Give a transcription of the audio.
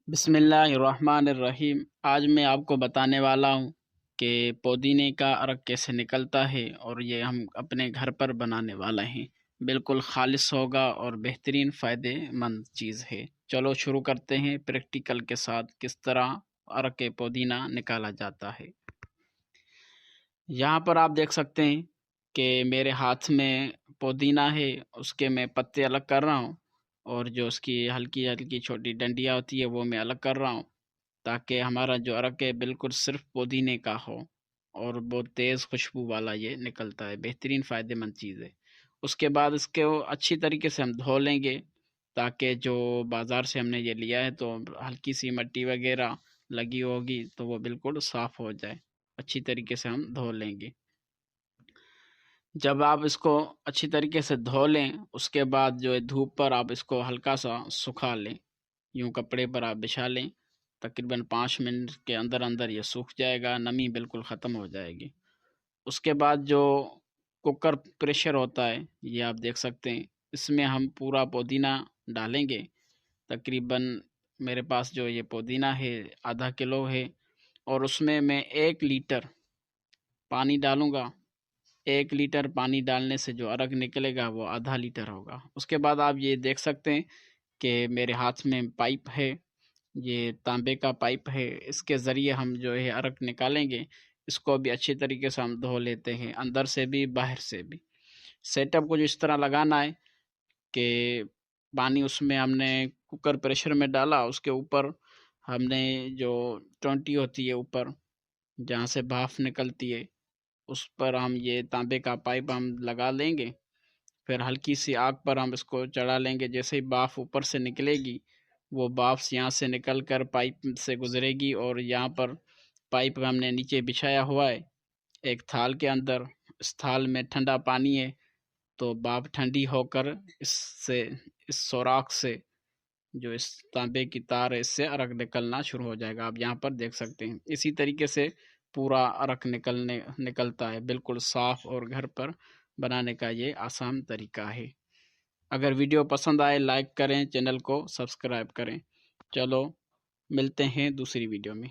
بسم اللہ الرحمن الرحیم۔ آج میں آپ کو بتانے والا ہوں کہ پودینے کا عرق کیسے نکلتا ہے، اور یہ ہم اپنے گھر پر بنانے والا ہیں۔ بالکل خالص ہوگا اور بہترین فائدے مند چیز ہے۔ چلو شروع کرتے ہیں پریکٹیکل کے ساتھ، کس طرح عرق پودینہ نکالا جاتا ہے۔ یہاں پر آپ دیکھ سکتے ہیں کہ میرے ہاتھ میں پودینہ ہے، اس کے میں پتے الگ کر رہا ہوں، اور جو اس کی ہلکی ہلکی چھوٹی ڈنڈیاں ہوتی ہے وہ میں الگ کر رہا ہوں، تاکہ ہمارا جو عرق ہے بالکل صرف پودینے کا ہو اور بہت تیز خوشبو والا یہ نکلتا ہے۔ بہترین فائدے مند چیز ہے۔ اس کے بعد اس کو اچھی طریقے سے ہم دھو لیں گے، تاکہ جو بازار سے ہم نے یہ لیا ہے تو ہلکی سی مٹی وغیرہ لگی ہوگی تو وہ بالکل صاف ہو جائے۔ اچھی طریقے سے ہم دھو لیں گے۔ جب آپ اس کو اچھی طریقے سے دھو لیں، اس کے بعد جو ہے دھوپ پر آپ اس کو ہلکا سا سکھا لیں، یوں کپڑے پر آپ بچھا لیں۔ تقریباً 5 منٹ کے اندر اندر یہ سوکھ جائے گا، نمی بالکل ختم ہو جائے گی۔ اس کے بعد جو کوکر پریشر ہوتا ہے، یہ آپ دیکھ سکتے ہیں، اس میں ہم پورا پودینہ ڈالیں گے۔ تقریباً میرے پاس جو یہ پودینہ ہے ½ کلو ہے، اور اس میں 1 لیٹر پانی ڈالوں گا۔ 1 لیٹر پانی ڈالنے سے جو عرق نکلے گا وہ ½ لیٹر ہوگا۔ اس کے بعد آپ یہ دیکھ سکتے ہیں کہ میرے ہاتھ میں پائپ ہے، یہ تانبے کا پائپ ہے، اس کے ذریعے ہم جو ہے عرق نکالیں گے۔ اس کو بھی اچھی طریقے سے ہم دھو لیتے ہیں، اندر سے بھی باہر سے بھی۔ سیٹ اپ کو جو اس طرح لگانا ہے کہ پانی اس میں ہم نے کوکر پریشر میں ڈالا، اس کے اوپر ہم نے جو ٹونٹی ہوتی ہے اوپر جہاں سے بھاپ نکلتی ہے، اس پر ہم یہ تانبے کا پائپ ہم لگا لیں گے۔ پھر ہلکی سی آگ پر ہم اس کو چڑھا لیں گے۔ جیسے ہی بھاپ اوپر سے نکلے گی، وہ بھاپ یہاں سے نکل کر پائپ سے گزرے گی، اور یہاں پر پائپ ہم نے نیچے بچھایا ہوا ہے ایک تھال کے اندر۔ اس تھال میں ٹھنڈا پانی ہے، تو بھاپ ٹھنڈی ہو کر اس سوراخ سے جو اس تانبے کی تار ہے، اس سے عرق نکلنا شروع ہو جائے گا۔ آپ یہاں پر دیکھ سکتے ہیں اسی طریقے سے پورا عرق نکلتا ہے، بالکل صاف، اور گھر پر بنانے کا یہ آسان طریقہ ہے۔ اگر ویڈیو پسند آئے لائک کریں، چینل کو سبسکرائب کریں۔ چلو ملتے ہیں دوسری ویڈیو میں۔